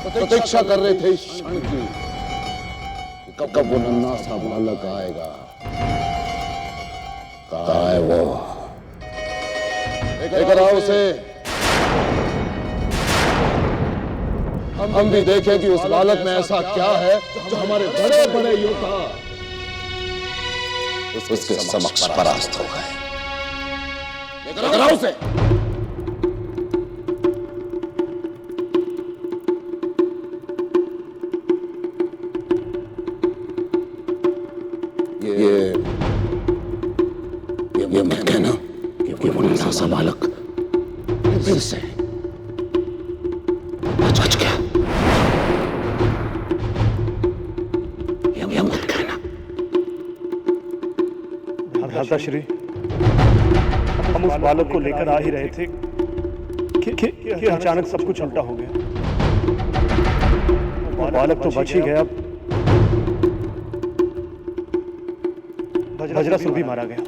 प्रतीक्षा कर रहे थे इस क्षण की, कब वो नन्हा सा बालक आएगा। कहाँ है वो? लेकर आओ उसे। हम भी देखें कि उस बालक में ऐसा क्या है जो हमारे बड़े बड़े योद्धा उसके समक्ष परास्त हो गए। लेकर आओ उसे। ये मैं कहना कि वो नन्हा सा बालक फिर से बच गया। ये मत कहना। भ्राताश्री, हम उस बालक को लेकर आ ही रहे थे कि अचानक सब कुछ उल्टा हो गया। बालक तो बच ही गया, वज्रासुर भी मारा गया।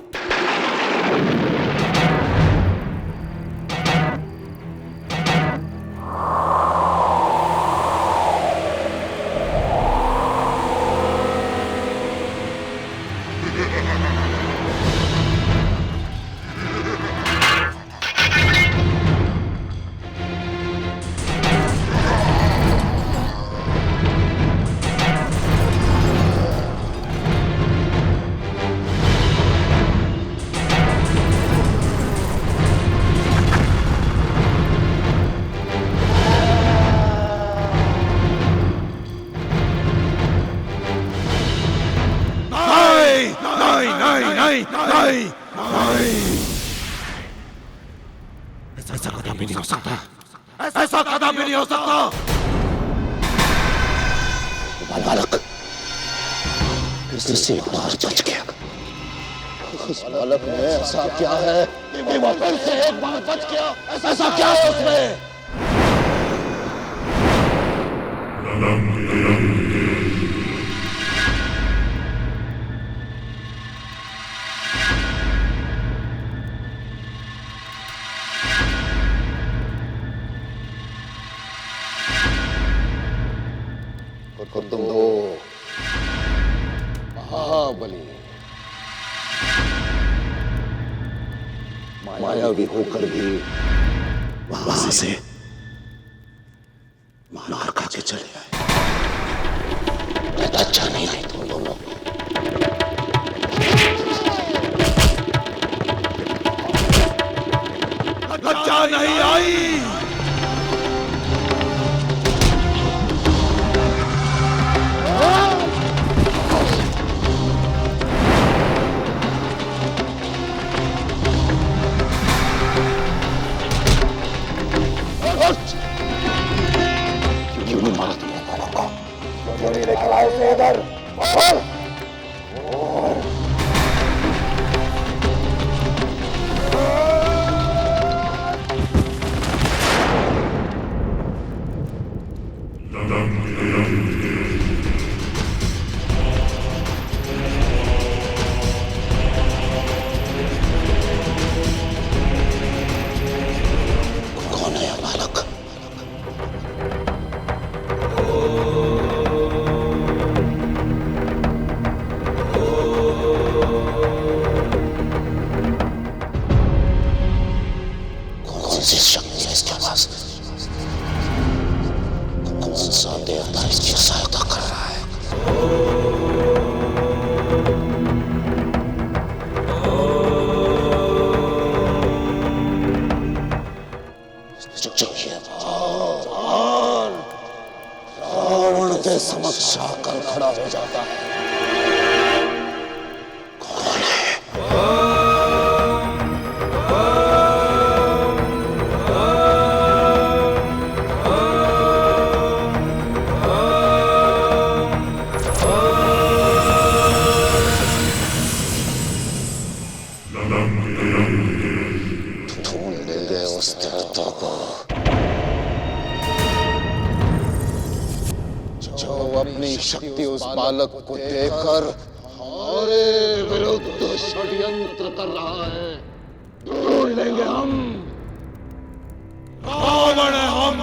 नहीं, ऐसा कदम भी नहीं हो सकता। ऐसा कदम भी नहीं हो सकता। बालक फिर से एक बार बच गया। उस बालक में ऐसा क्या है कि वो फिर से एक बार बच गया? ऐसा क्या है उसमें? तुम दो महाबली, मायावी होकर भी वहां से मार खा के चले आए। अच्छा नहीं आई तुम दोनों। अच्छा नहीं आई। क्यों नहीं मारा तुमने बालक को? क्यों नहीं लेकर आए उसे इधर? कौन है यह बालक? कौन सी शक्ति है इसके पास? कौन सा देवता इसकी सहायता कर रहा है? रावण के समक्ष आकर खड़ा हो जाता है। कौन है? ढूंढ लेंगे उस देवता को जो अपनी शक्ति उस बालक को देकर हमारे विरुद्ध षड्यंत्र कर रहा है। ढूंढ लेंगे हम। रावण हम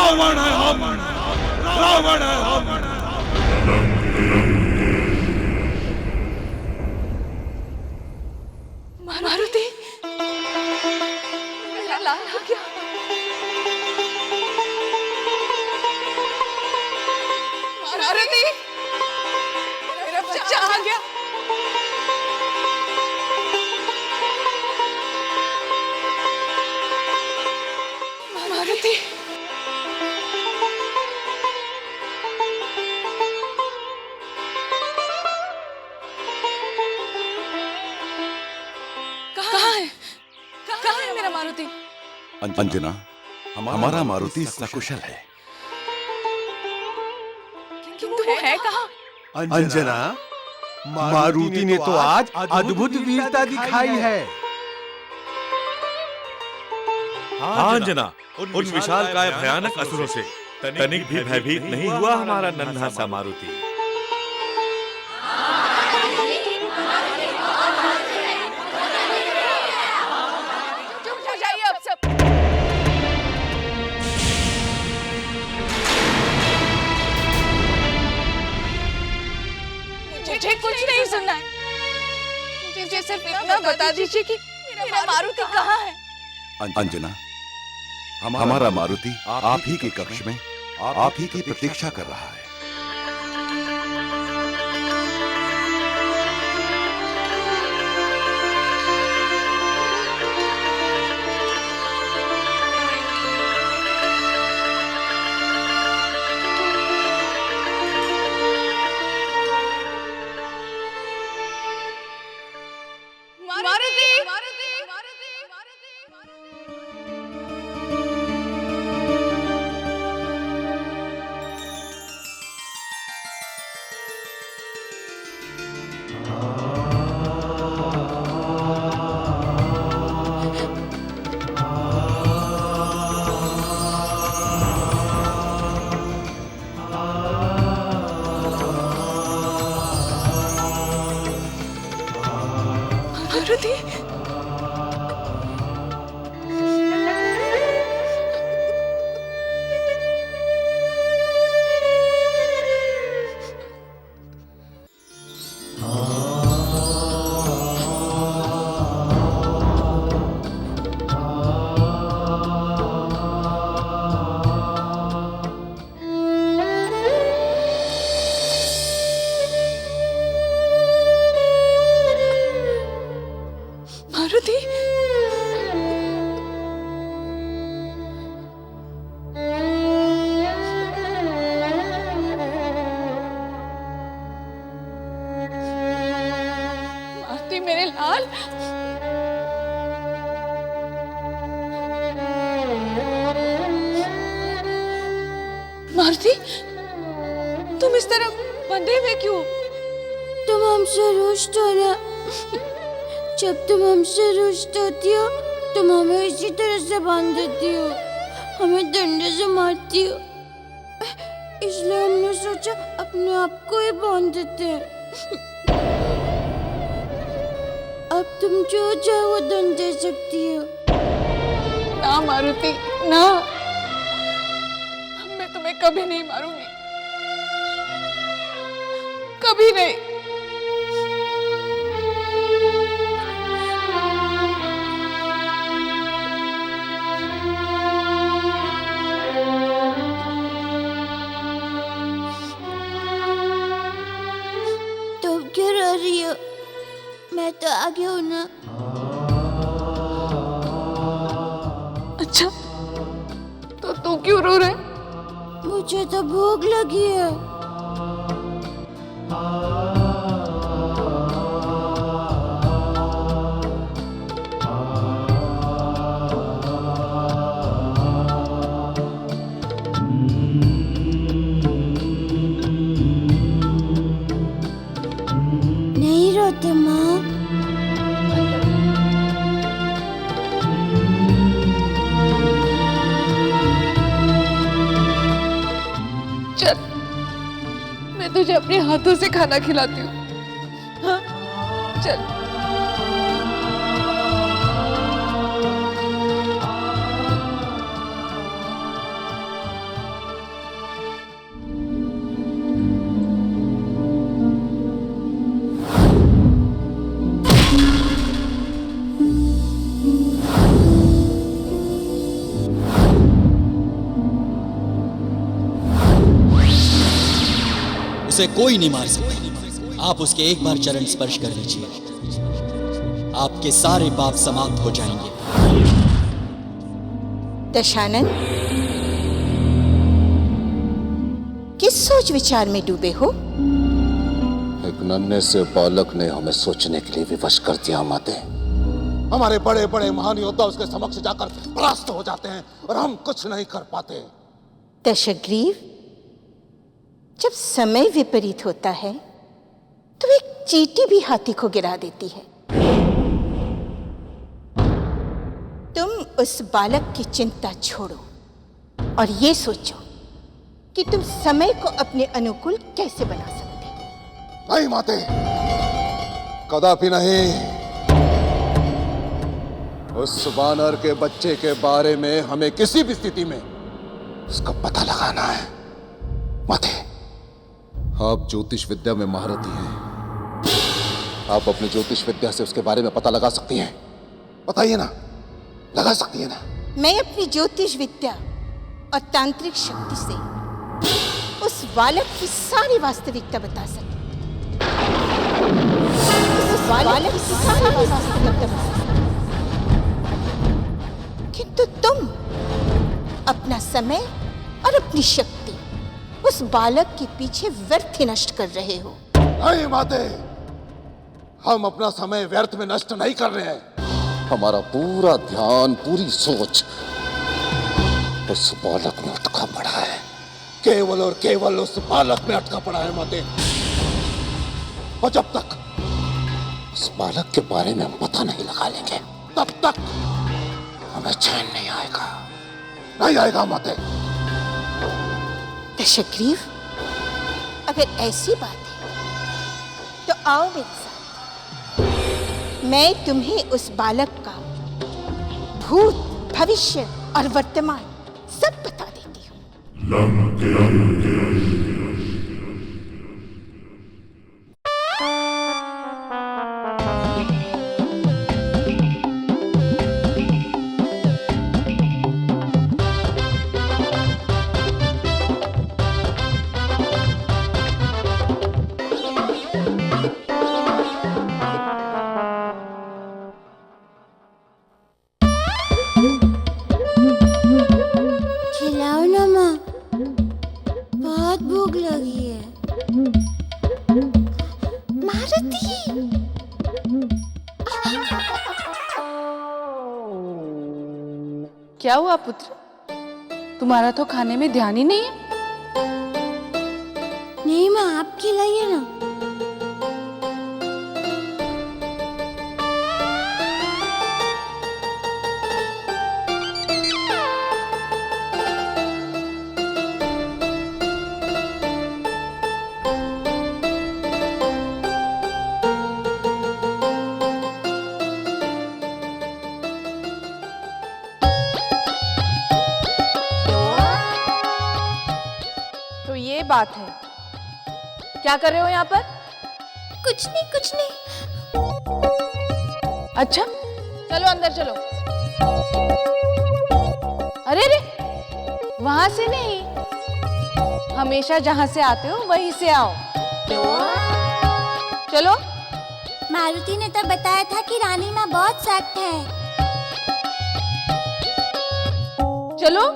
रावण है हम, रावण है हम। मारुति, मेरा लाल आ गया। मारुति, मेरा बच्चा आ गया। मारुति, कहाँ है? कहाँ है मेरा मारुति? अंजना, हमारा मारुति सकुशल है। किंतु वो है कहाँ? अंजना, मारुति ने तो आज अद्भुत वीरता दिखाई है। हाँ अंजना, उन विशालकाय भयानक असुरों से तनिक भी भयभीत नहीं हुआ हमारा नन्हा सा मारुति। चुप हो जाइए अब सब। मुझे कुछ नहीं सुनना है। मुझे सिर्फ इतना बता दीजिए कि मेरा मारुति कहाँ है? अंजना, हमारा मारुति आप ही के कक्ष में आप ही की प्रतीक्षा कर रहा है। मारुति, मारुति, मारुति मेरे लाल। मारुति, तुम इस तरह बंधे हुए क्यों? तुम हमसे रुष्ट हो ना। जब तुम हमसे रुष्ट होती हो तुम हमें इसी तरह से बांध देती हो, हमें डंडे से मारती हो। इसलिए हमने सोचा अपने आप को ही बांध देते हैं। अब तुम जो चाहो वो दंड दे सकती हो। ना मारुति, ना, मैं तुम्हें कभी नहीं मारूंगी, कभी नहीं। तुम क्यों रो रही हो? मैं तो आगे हूं ना। अच्छा, तो तू क्यों रो रहा है? मुझे तो भूख लगी है। नहीं रोते माँ। चल, मैं तुझे अपने हाथों से खाना खिलाती हूँ। हाँ, चल। उसे कोई नहीं मार सकता। आप उसके एक बार चरण स्पर्श कर लीजिए, आपके सारे पाप समाप्त हो जाएंगे। दशानन, किस सोच विचार में डूबे हो? एक नन्हे से बालक ने हमें सोचने के लिए विवश कर दिया माते। हमारे बड़े बड़े महान योद्धा उसके समक्ष जाकर परास्त हो जाते हैं और हम कुछ नहीं कर पाते। दशग्रीव, जब समय विपरीत होता है तो एक चींटी भी हाथी को गिरा देती है। तुम उस बालक की चिंता छोड़ो और ये सोचो कि तुम समय को अपने अनुकूल कैसे बना सकते हो। नहीं माते, कदापि नहीं। उस वानर के बच्चे के बारे में हमें किसी भी स्थिति में उसका पता लगाना है। माते, आप ज्योतिष विद्या में महारथी हैं। आप अपनी ज्योतिष विद्या से उसके बारे में पता लगा सकती हैं। बताइए ना, लगा सकती है ना? मैं अपनी ज्योतिष विद्या और तांत्रिक शक्ति से उस बालक की सारी वास्तविकता बता सकती। किंतु तुम अपना समय और अपनी शक्ति उस बालक के पीछे व्यर्थ ही नष्ट कर रहे हो। नहीं माते, हम अपना समय व्यर्थ में नष्ट नहीं कर रहे हैं। हमारा पूरा ध्यान, पूरी सोच उस बालक में अटका पड़ा है। केवल और केवल उस बालक में अटका पड़ा है माते। और जब तक उस बालक के बारे में हम पता नहीं लगा लेंगे, तब तक हमें चैन नहीं आएगा। नहीं आएगा माते। दशग्रीव, अगर ऐसी बात है तो आओ मेरे साथ। मैं तुम्हें उस बालक का भूत, भविष्य और वर्तमान सब बता देती हूँ। खिलाओ ना माँ, बहुत भूख लगी है। मारुति, क्या हुआ पुत्र? तुम्हारा तो खाने में ध्यान ही नहीं है। नहीं माँ, आप खिलाइए ना। तो ये बात है, क्या कर रहे हो यहाँ पर? कुछ नहीं, कुछ नहीं। अच्छा, चलो अंदर चलो। अरे अरे, वहां से नहीं, हमेशा जहां से आते हो वहीं से आओ। चलो। मारुति ने तो बताया था कि रानी माँ बहुत सख्त है। चलो।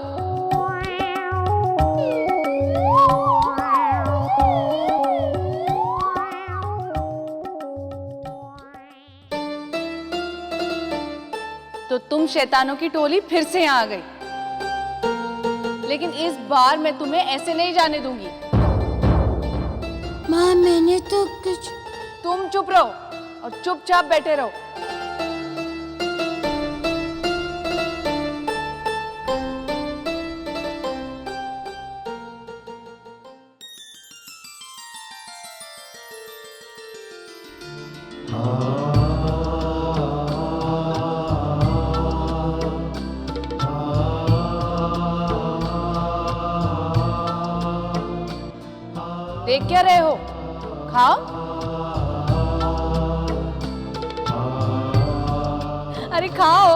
तो तुम शैतानों की टोली फिर से यहाँ आ गई, लेकिन इस बार मैं तुम्हें ऐसे नहीं जाने दूंगी। माँ, मैंने तो कुछ। तुम चुप रहो और चुपचाप बैठे रहो। देख क्या रहे हो? खाओ। अरे खाओ।